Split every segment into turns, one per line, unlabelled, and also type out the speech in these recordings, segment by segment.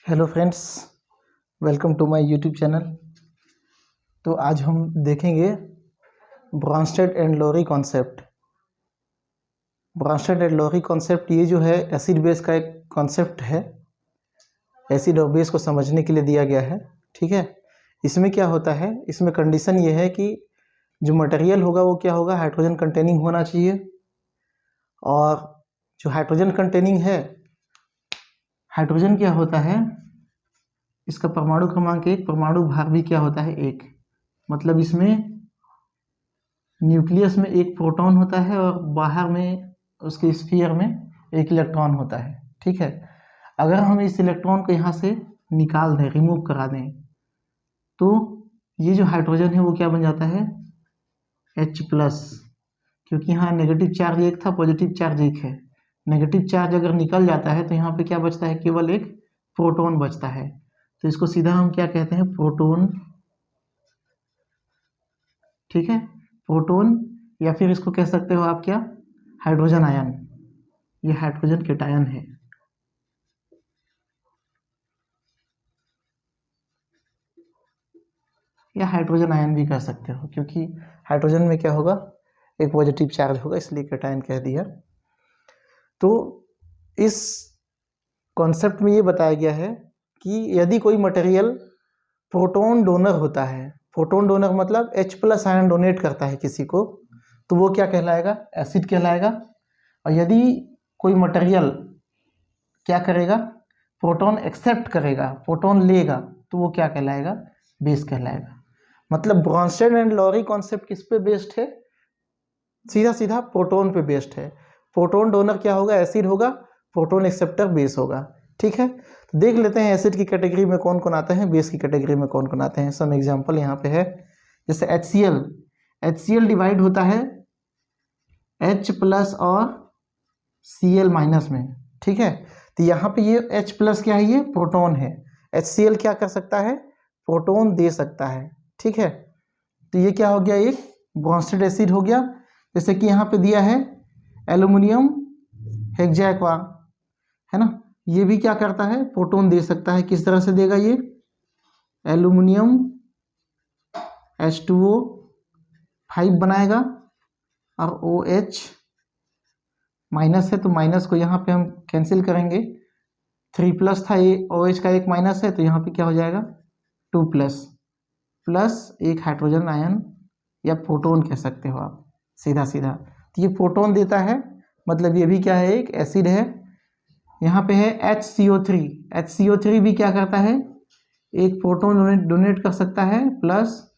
Hello friends, welcome to my YouTube channel. तो आज हम देखेंगे Bronsted and Lowry concept. Bronsted and Lowry concept ये जो है एसिड बेस का एक कॉन्सेप्ट है। एसिड और बेस को समझने के लिए दिया गया है। ठीक है, इसमें क्या होता है, इसमें कंडीशन ये है कि जो मटेरियल होगा वो क्या होगा, हाइड्रोजन कंटेनिंग होना चाहिए। और जो हाइड्रोजन कंटेनिंग है, हाइड्रोजन क्या होता है, इसका परमाणु क्रमांक 1, परमाणु भार भी क्या होता है 1। मतलब इसमें न्यूक्लियस में एक प्रोटॉन होता है और बाहर में उसके स्फीयर में एक इलेक्ट्रॉन होता है। ठीक है, अगर हम इस इलेक्ट्रॉन को यहाँ से निकाल दें, रिमूव करा दें, तो ये जो हाइड्रोजन है वो क्या बन जाता है, H+। क्योंकि यहाँ नेगेटिव चार्ज 1 था, पॉजिटिव चार्ज 1 है। नेगेटिव चार्ज अगर निकल जाता है तो यहाँ पे क्या बचता है, केवल एक प्रोटॉन बचता है। तो इसको सीधा हम क्या कहते हैं, प्रोटॉन। ठीक है, प्रोटॉन, या फिर इसको कह सकते हो आप क्या, हाइड्रोजन आयन। ये हाइड्रोजन केटायन है। या हाइड्रोजन आयन भी कह सकते हो, क्योंकि हाइड्रोजन में क्या होगा, एक पॉजिटिव चार्ज होगा, इसलिए केटायन कह दिया। तो इस कॉन्सेप्ट में ये बताया गया है कि यदि कोई मटेरियल प्रोटॉन डोनर होता है, प्रोटॉन डोनर मतलब H+ आयन डोनेट करता है किसी को, तो वो क्या कहलाएगा, एसिड कहलाएगा। और यदि कोई मटेरियल क्या करेगा, प्रोटॉन एक्सेप्ट करेगा, प्रोटॉन लेगा, तो वो क्या कहलाएगा, बेस कहलाएगा। मतलब ब्रॉन्स्टेड एंड लोरी कॉन्सेप्ट किस पे बेस्ड है, सीधा सीधा प्रोटॉन पे बेस्ड है। प्रोटॉन डोनर क्या होगा, एसिड होगा, प्रोटॉन एक्सेप्टर बेस होगा। ठीक है, तो देख लेते हैं एसिड की कैटेगरी में कौन कौन आते हैं, बेस की कैटेगरी में कौन कौन आते हैं। सम एग्जांपल यहाँ पे है, जैसे HCl डिवाइड होता है H+ और Cl- में। ठीक है, तो यहाँ पे ये H+ क्या है, ये प्रोटॉन है। HCl क्या कर सकता है, प्रोटॉन दे सकता है। ठीक है, तो ये क्या हो गया, एक ब्रॉन्स्टेड एसिड हो गया। जैसे कि यहाँ पे दिया है एल्यूमिनियम हेक्साक्वा, है ना, ये भी क्या करता है, प्रोटॉन दे सकता है। किस तरह से देगा, ये एल्यूमिनियम H2O5 बनाएगा और OH माइनस है, तो माइनस को यहाँ पे हम कैंसिल करेंगे। 3+ था, ये OH का एक माइनस है, तो यहाँ पे क्या हो जाएगा 2+ प्लस एक हाइड्रोजन आयन, या प्रोटॉन कह सकते हो आप सीधा सीधा। तो ये प्रोटॉन देता है, मतलब ये भी क्या है, एक एसिड है। यहाँ पे है HCO3 भी क्या करता है, एक प्रोटॉन डोनेट कर सकता है, प्लस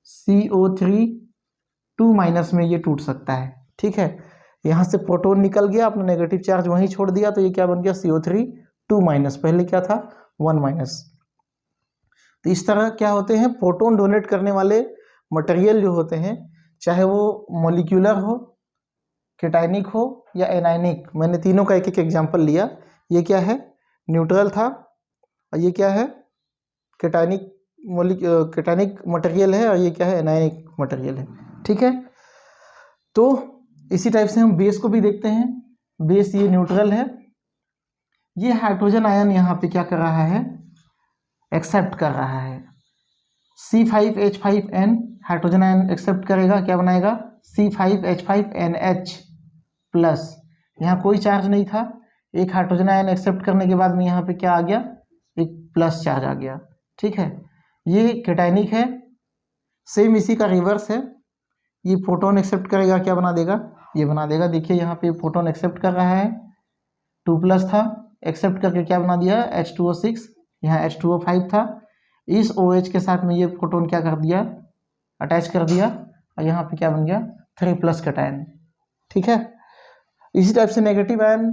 CO3 2- में ये टूट सकता है। ठीक है, यहाँ से प्रोटॉन निकल गया, आपने नेगेटिव चार्ज वहीं छोड़ दिया, तो ये क्या बन गया, CO3 2-, पहले क्या था 1-। तो इस तरह क्या होते हैं, प्रोटॉन डोनेट करने वाले मटेरियल जो होते हैं, चाहे वो मॉलिक्यूलर हो, केटायनिक हो या एनायनिक। मैंने तीनों का एक एक एग्जांपल लिया। ये क्या है, न्यूट्रल था, और ये क्या है, केटायनिक केटायनिक मटेरियल है, और ये क्या है, एनायनिक मटेरियल है। ठीक है, तो इसी टाइप से हम बेस को भी देखते हैं। बेस ये न्यूट्रल है, ये हाइड्रोजन आयन यहाँ पे क्या कर रहा है, एक्सेप्ट कर रहा है। C5H5N हाइड्रोजन आयन एक्सेप्ट करेगा, क्या बनाएगा, C5H5NH+। यहाँ कोई चार्ज नहीं था, एक हाइड्रोजन आयन एक्सेप्ट करने के बाद में यहाँ पे क्या आ गया, एक प्लस चार्ज आ गया। ठीक है, ये केटायनिक है। सेम इसी का रिवर्स है, ये प्रोटॉन एक्सेप्ट करेगा, क्या बना देगा, ये बना देगा। देखिए यहाँ पे प्रोटॉन एक्सेप्ट कर रहा है, 2+ था, एक्सेप्ट करके क्या बना दिया, H2O6, यहाँ H2O5 था, इस OH के साथ में ये प्रोटॉन क्या कर दिया, अटैच कर दिया, और यहाँ पे क्या बन गया, 3+ कैटायन। ठीक है, इसी टाइप से नेगेटिव आयन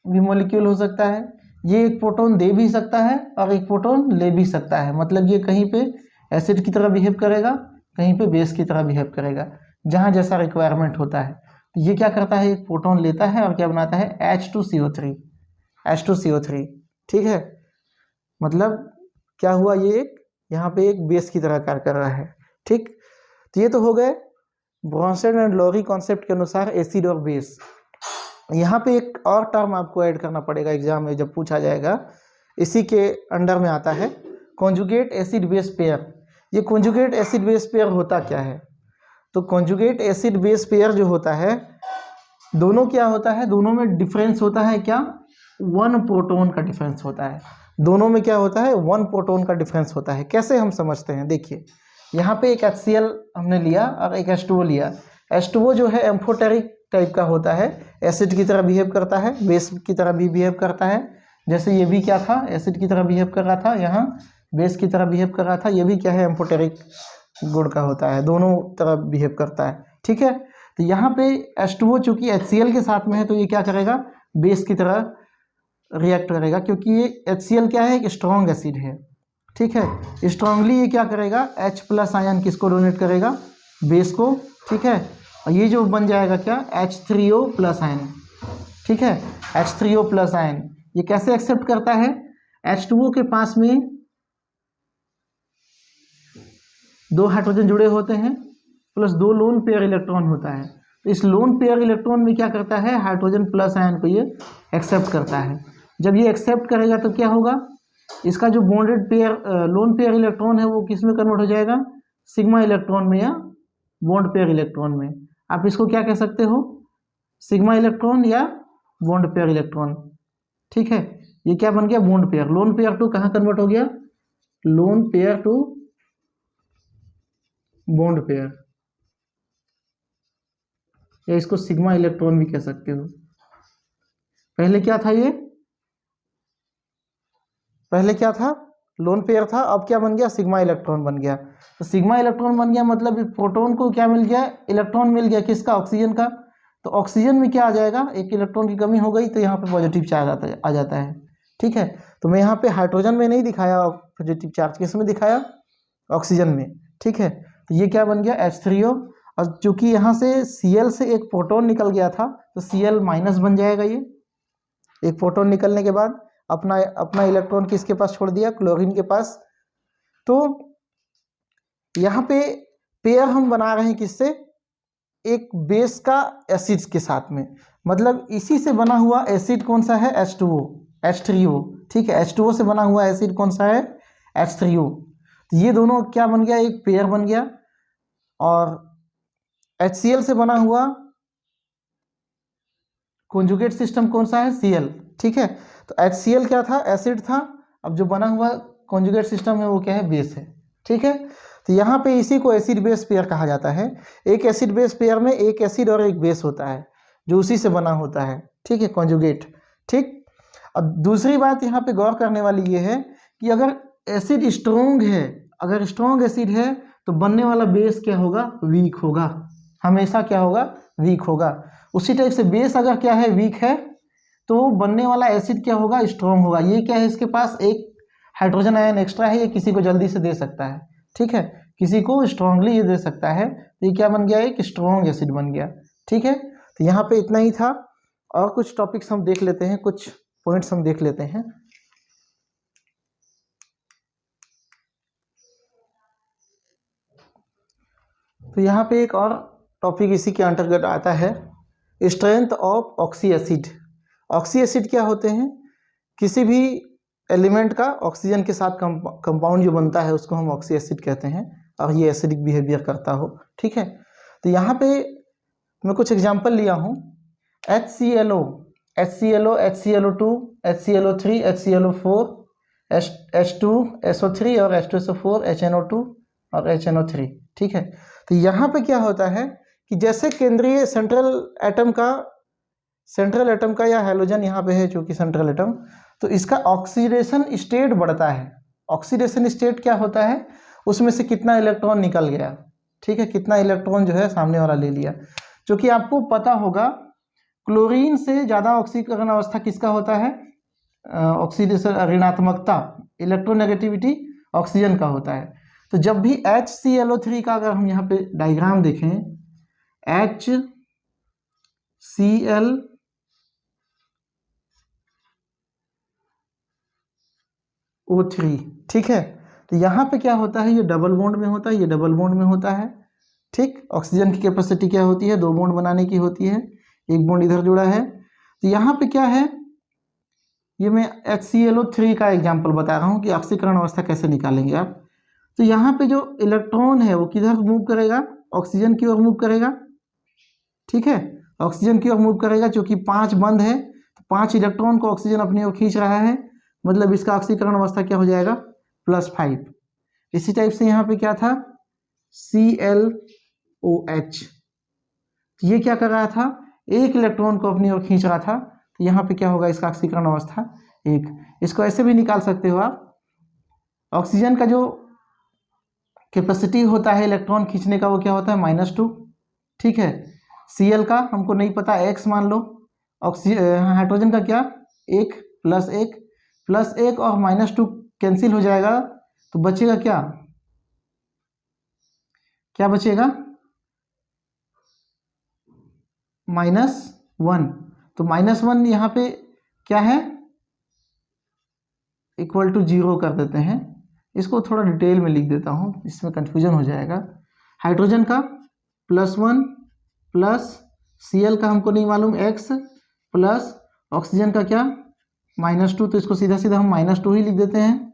भी मॉलिक्यूल हो सकता है। ये एक प्रोटॉन दे भी सकता है और एक प्रोटॉन ले भी सकता है। मतलब ये कहीं पे एसिड की तरह बिहेव करेगा, कहीं पे बेस की तरह बिहेव करेगा, जहाँ जैसा रिक्वायरमेंट होता है। तो ये क्या करता है, एक प्रोटॉन लेता है और क्या बनाता है, H2CO3। ठीक है, मतलब क्या हुआ, ये एक यहाँ पे एक बेस की तरह कार्य कर रहा है। ठीक, तो ये तो हो गए ब्रॉन्स्टेड एंड लोरी कॉन्सेप्ट के अनुसार एसिड और बेस। यहाँ पे एक और टर्म आपको ऐड करना पड़ेगा, एग्जाम में जब पूछा जाएगा, इसी के अंडर में आता है कॉन्जुगेट एसिड बेस पेयर। ये कॉन्जुगेट एसिड बेस पेयर होता क्या है? तो कॉन्जुगेट एसिड बेस पेयर जो होता है, दोनों क्या होता है, दोनों में डिफरेंस होता है क्या? 1 प्रोटॉन का डिफरेंस होता है। दोनों में क्या होता है? 1 प्रोटॉन का डिफरेंस होता है। कैसे हम समझते हैं? देखिए, यहाँ पे एक HCl हमने लिया और एक H2O लिया। H2O जो है एम्फोटेरिक टाइप का होता है, एसिड की तरह बिहेव करता है, बेस की तरह भी बिहेव करता है। जैसे ये भी क्या था, एसिड की तरह बिहेव कर रहा था, यहाँ बेस की तरह बिहेव कर रहा था। ये भी क्या है, एम्फोटेरिक गुण का होता है, दोनों तरह बिहेव करता है। ठीक है, तो यहाँ पे H2O चूंकि HCl के साथ में है तो ये क्या करेगा, बेस की तरह रिएक्ट करेगा, क्योंकि ये HCl क्या है, एक स्ट्रॉन्ग एसिड है। ठीक है, स्ट्रांगली ये क्या करेगा, H+ आयन किसको डोनेट करेगा, बेस को। ठीक है, और ये जो बन जाएगा क्या, H3O+ आयन। ठीक है, H3O+ आयन ये कैसे एक्सेप्ट करता है, H2O के पास में 2 हाइड्रोजन जुड़े होते हैं प्लस 2 लोन पेयर इलेक्ट्रॉन होता है। तो इस लोन पेयर इलेक्ट्रॉन में क्या करता है, हाइड्रोजन प्लस आयन को ये एक्सेप्ट करता है। जब ये एक्सेप्ट करेगा तो क्या होगा, इसका जो bonded pair lone pair electron है वो किस में कन्वर्ट हो जाएगा, सिग्मा इलेक्ट्रॉन में या बॉन्ड पेयर इलेक्ट्रॉन में। आप इसको क्या कह सकते हो, सिग्मा इलेक्ट्रॉन या बॉन्ड पेयर इलेक्ट्रॉन। ठीक है, ये क्या बन गया, bond pair. Lone pair to कहाँ कन्वर्ट हो गया, lone pair to bond pair, या इसको सिग्मा इलेक्ट्रॉन भी कह सकते हो। पहले क्या था, ये पहले क्या था, लोन पेयर था, अब क्या बन गया, सिग्मा इलेक्ट्रॉन बन गया। तो सिग्मा इलेक्ट्रॉन बन गया मतलब प्रोटॉन को क्या मिल गया, इलेक्ट्रॉन मिल गया, किसका, ऑक्सीजन का। तो ऑक्सीजन में क्या आ जाएगा, एक इलेक्ट्रॉन की कमी हो गई तो यहाँ पे पॉजिटिव चार्ज आ जाता है। ठीक है, तो मैं यहाँ पे हाइड्रोजन में नहीं दिखाया पॉजिटिव चार्ज, किस में दिखाया, ऑक्सीजन में। ठीक है, तो ये क्या बन गया, H3O। और चूंकि यहाँ से Cl से एक प्रोटॉन निकल गया था तो Cl- बन जाएगा। ये एक प्रोटॉन निकलने के बाद अपना अपना इलेक्ट्रॉन किसके पास छोड़ दिया, क्लोरीन के पास। तो यहाँ पे पेयर हम बना रहे हैं किससे, एक बेस का एसिड के साथ में, मतलब इसी से बना हुआ एसिड कौन सा है, H2O H3O। ठीक है, H2O से बना हुआ एसिड कौन सा है, H3O। तो ये दोनों क्या बन गया, एक पेयर बन गया। और HCl से बना हुआ कॉन्जुगेट सिस्टम कौन सा है, Cl। ठीक है, तो HCl क्या था, एसिड था, अब जो बना हुआ कॉन्जुगेट सिस्टम है वो क्या है, बेस है। ठीक है, तो यहाँ पे इसी को एसिड बेस पेयर कहा जाता है। एक एसिड बेस पेयर में एक एसिड और एक बेस होता है जो उसी से बना होता है। ठीक है, कॉन्जुगेट। ठीक, अब दूसरी बात यहाँ पे गौर करने वाली ये है कि अगर एसिड स्ट्रॉन्ग है, अगर स्ट्रॉन्ग एसिड है तो बनने वाला बेस क्या होगा, वीक होगा, हमेशा क्या होगा, वीक होगा। उसी टाइप से बेस अगर क्या है, वीक है, तो बनने वाला एसिड क्या होगा, स्ट्रॉन्ग होगा। ये क्या है, इसके पास एक हाइड्रोजन आयन एक्स्ट्रा है, ये किसी को जल्दी से दे सकता है। ठीक है, किसी को स्ट्रांगली ये दे सकता है, तो ये क्या बन गया, एक स्ट्रॉन्ग एसिड बन गया। ठीक है, तो यहाँ पे इतना ही था, और कुछ टॉपिक्स हम देख लेते हैं, कुछ पॉइंट्स हम देख लेते हैं। तो यहाँ पे एक और टॉपिक इसी के अंतर्गत आता है, strength of oxy acid. Oxy acid क्या होते हैं, किसी भी एलिमेंट का ऑक्सीजन के साथ कंपाउंड जो बनता है उसको हम ऑक्सी एसिड कहते हैं, और ये एसिडिक बिहेवियर करता हो। ठीक है, तो यहाँ पे मैं कुछ एग्जांपल लिया हूँ, HClO, HClO, HClO2, HClO3, HClO4, H2, SO3 और H2SO4, HNO2 और HNO3। ठीक है, तो यहाँ पे क्या होता है कि जैसे केंद्रीय सेंट्रल एटम का या हैलोजन यहाँ पे है जो कि सेंट्रल एटम, तो इसका ऑक्सीडेशन स्टेट बढ़ता है। ऑक्सीडेशन स्टेट क्या होता है, उसमें से कितना इलेक्ट्रॉन निकल गया। ठीक है, कितना इलेक्ट्रॉन जो है सामने वाला ले लिया। जो कि आपको पता होगा क्लोरीन से ज़्यादा ऑक्सीकरण अवस्था किसका होता है, ऑक्सीडेशन ऋणात्मकता, इलेक्ट्रोनेगेटिविटी ऑक्सीजन का होता है। तो जब भी HClO3 का अगर हम यहाँ पे डायग्राम देखें, HClO3, ठीक है, तो यहाँ पे क्या होता है, ये डबल बॉन्ड में होता है, ये डबल बॉन्ड में होता है। ठीक, ऑक्सीजन की कैपेसिटी क्या होती है, 2 बॉन्ड बनाने की होती है, एक बॉन्ड इधर जुड़ा है। तो यहाँ पे क्या है, ये मैं HClO3 का एग्जाम्पल बता रहा हूँ कि ऑक्सीकरण अवस्था कैसे निकालेंगे आप। तो यहाँ पे जो इलेक्ट्रॉन है वो किधर मूव करेगा, ऑक्सीजन की ओर मूव करेगा, ठीक है, ऑक्सीजन की ओर मूव करेगा। क्योंकि 5 बंद है तो 5 इलेक्ट्रॉन को ऑक्सीजन अपनी ओर खींच रहा है, मतलब इसका ऑक्सीकरण अवस्था क्या हो जाएगा, +5। इसी टाइप से यहाँ पे क्या था, ClOH, तो ये क्या कर रहा था, एक इलेक्ट्रॉन को अपनी ओर खींच रहा था, तो यहाँ पे क्या होगा, इसका ऑक्सीकरण अवस्था 1। इसको ऐसे भी निकाल सकते हो आप, ऑक्सीजन का जो कैपेसिटी होता है इलेक्ट्रॉन खींचने का वो क्या होता है, -2, ठीक है। Cl का हमको नहीं पता, x मान लो। हाइड्रोजन का क्या, 1 + 1 और -2 कैंसिल हो जाएगा, तो बचेगा क्या, क्या बचेगा, -1। तो -1 यहाँ पे क्या है, =0 कर देते हैं। इसको थोड़ा डिटेल में लिख देता हूँ, इसमें कंफ्यूजन हो जाएगा। हाइड्रोजन का +1 प्लस Cl का हमको नहीं मालूम x प्लस ऑक्सीजन का क्या, -2, तो इसको सीधा सीधा हम -2 ही लिख देते हैं,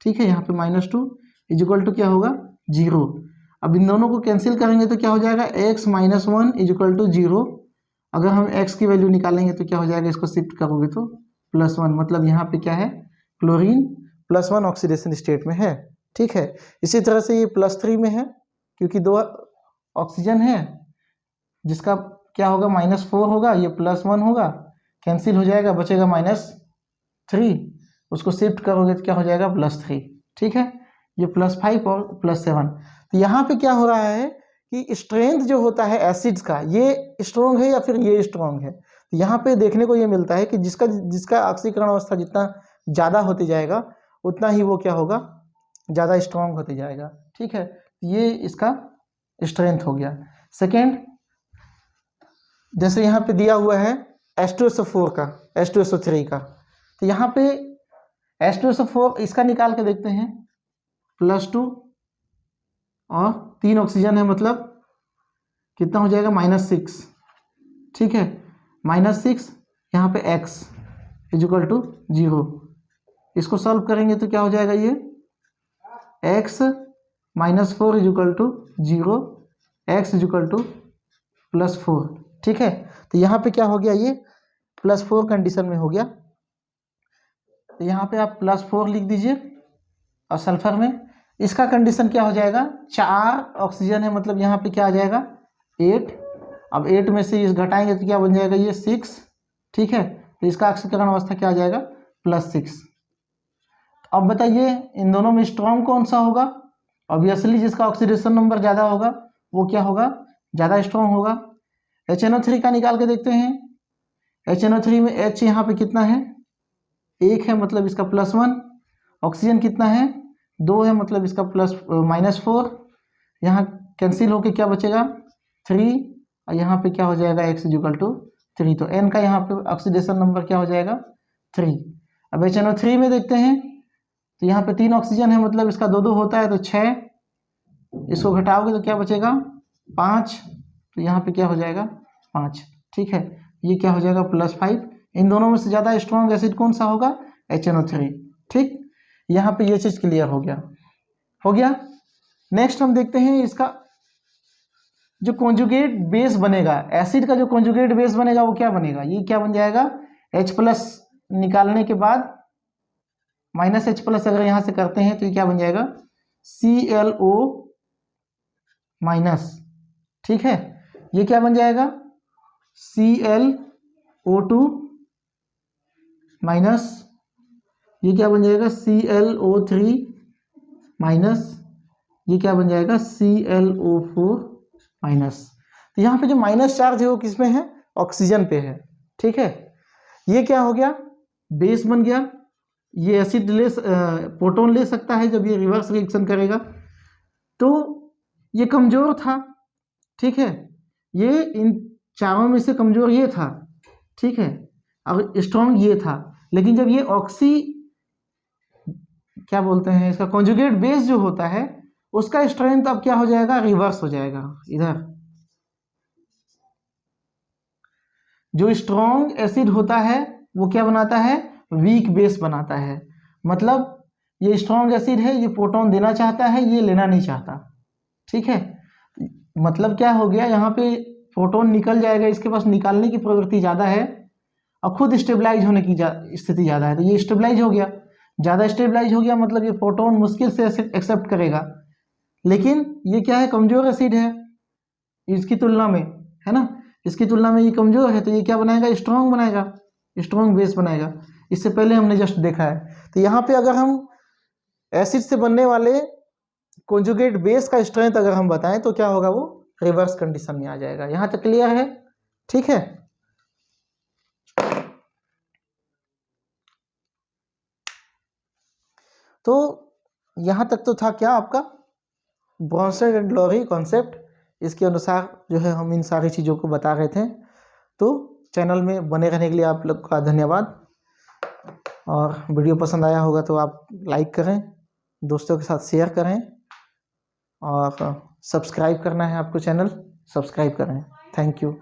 ठीक है। यहाँ पे -2 = क्या होगा, 0। अब इन दोनों को कैंसिल करेंगे तो क्या हो जाएगा, x - 1 = 0। अगर हम x की वैल्यू निकालेंगे तो क्या हो जाएगा, इसको शिफ्ट करोगे तो +1, मतलब यहाँ पे क्या है, क्लोरीन +1 ऑक्सीडेशन स्टेट में है, ठीक है। इसी तरह से ये +3 में है, क्योंकि 2 ऑक्सीजन है, जिसका क्या होगा, -4 होगा, ये +1 होगा, कैंसिल हो जाएगा, बचेगा -3। उसको शिफ्ट करोगे तो क्या हो जाएगा, +3, ठीक है। ये +5 और +7। तो यहाँ पे क्या हो रहा है कि स्ट्रेंथ जो होता है एसिड्स का, ये स्ट्रॉन्ग है या फिर ये स्ट्रॉन्ग है। तो यहाँ पे देखने को ये मिलता है कि जिसका ऑक्सीकरण अवस्था जितना ज़्यादा होते जाएगा उतना ही वो क्या होगा, ज़्यादा स्ट्रॉन्ग होते जाएगा, ठीक है। ये इसका स्ट्रेंथ हो गया। सेकेंड, जैसे यहाँ पे दिया हुआ है H2SO4 का, H2SO3 का, तो यहाँ पे H2SO4 इसका निकाल के देखते हैं, +2 और 3 ऑक्सीजन है, मतलब कितना हो जाएगा, -6, ठीक है। -6 यहाँ पे x = 0। इसको सॉल्व करेंगे तो क्या हो जाएगा, ये x - 4 = 0, x = +4, ठीक है। तो यहाँ पे क्या हो गया, ये +4 कंडीशन में हो गया। तो यहाँ पे आप +4 लिख दीजिए। और सल्फर में इसका कंडीशन क्या हो जाएगा, 4 ऑक्सीजन है, मतलब यहाँ पे क्या आ जाएगा, 8। अब 8 में से इस घटाएंगे तो क्या बन जाएगा, ये 6, ठीक है। तो इसका ऑक्सीकरण अवस्था क्या आ जाएगा, +6। अब बताइए इन दोनों में स्ट्रॉन्ग कौन सा होगा। ऑब्वियसली जिसका ऑक्सीडेशन नंबर ज़्यादा होगा वो क्या होगा, ज़्यादा स्ट्रॉन्ग होगा। HNO3 का निकाल के देखते हैं। HNO3 में H यहाँ पे कितना है, 1 है, मतलब इसका +1। ऑक्सीजन कितना है, 2 है, मतलब इसका -4। यहाँ कैंसिल होके क्या बचेगा, 3, और यहाँ पे क्या हो जाएगा, x = 3। तो n का यहाँ पे ऑक्सीडेशन नंबर क्या हो जाएगा, 3। अब HNO3 में देखते हैं, तो यहाँ पे 3 ऑक्सीजन है, मतलब इसका 2 होता है, तो 6। इसको घटाओगे तो क्या बचेगा, 5। तो यहाँ पे क्या हो जाएगा, 5, ठीक है। ये क्या हो जाएगा, +5। इन दोनों में से ज़्यादा स्ट्रॉन्ग एसिड कौन सा होगा, HNO3, ठीक। यहाँ पे ये चीज़ क्लियर हो गया। नेक्स्ट हम देखते हैं इसका जो कॉन्जुगेट बेस बनेगा, एसिड का जो कॉन्जुगेट बेस बनेगा वो क्या बनेगा, ये क्या बन जाएगा, H+ निकालने के बाद -H+ अगर यहाँ से करते हैं तो ये क्या बन जाएगा, ClO-, ठीक है। ये क्या बन जाएगा, ClO2-, ये क्या बन जाएगा, ClO3-, ये क्या बन जाएगा, ClO4-। तो यहाँ पे जो माइनस चार्ज है वो किस में है, ऑक्सीजन पे है, ठीक है। ये क्या हो गया, बेस बन गया। ये एसिड प्रोटॉन ले सकता है जब ये रिवर्स रिएक्शन करेगा। तो ये कमजोर था, ठीक है, ये इन चारों में से कमजोर ये था, ठीक है, और स्ट्रॉन्ग ये था। लेकिन जब ये क्या बोलते हैं, इसका कॉन्जुगेट बेस जो होता है उसका स्ट्रेंथ अब क्या हो जाएगा, रिवर्स हो जाएगा। इधर जो स्ट्रॉन्ग एसिड होता है वो क्या बनाता है, वीक बेस बनाता है। मतलब ये स्ट्रॉन्ग एसिड है, ये प्रोटॉन देना चाहता है, ये लेना नहीं चाहता, ठीक है। मतलब क्या हो गया, यहाँ पे प्रोटॉन निकल जाएगा, इसके पास निकालने की प्रवृत्ति ज़्यादा है और खुद स्टेबलाइज होने की स्थिति ज़्यादा है, तो ये स्टेबलाइज हो गया। ज़्यादा स्टेबलाइज हो गया मतलब ये प्रोटॉन मुश्किल से एक्सेप्ट करेगा। लेकिन ये क्या है, कमजोर एसिड है इसकी तुलना में, है ना, इसकी तुलना में ये कमजोर है, तो ये क्या बनाएगा, स्ट्रॉन्ग बनाएगा, स्ट्रॉन्ग बेस बनाएगा। इससे पहले हमने जस्ट देखा है। तो यहाँ पे अगर हम एसिड से बनने वाले कॉन्जुगेट बेस का स्ट्रेंथ अगर हम बताएं तो क्या होगा, वो रिवर्स कंडीशन में आ जाएगा। यहाँ तक क्लियर है, ठीक है। तो यहाँ तक तो था क्या आपका ब्रोंस्टेड एंड लॉरी कॉन्सेप्ट। इसके अनुसार जो है हम इन सारी चीज़ों को बता रहे थे। तो चैनल में बने रहने के लिए आप लोग का धन्यवाद। और वीडियो पसंद आया होगा तो आप लाइक करें, दोस्तों के साथ शेयर करें और सब्सक्राइब करना है आपको, चैनल सब्सक्राइब करें। Thank you.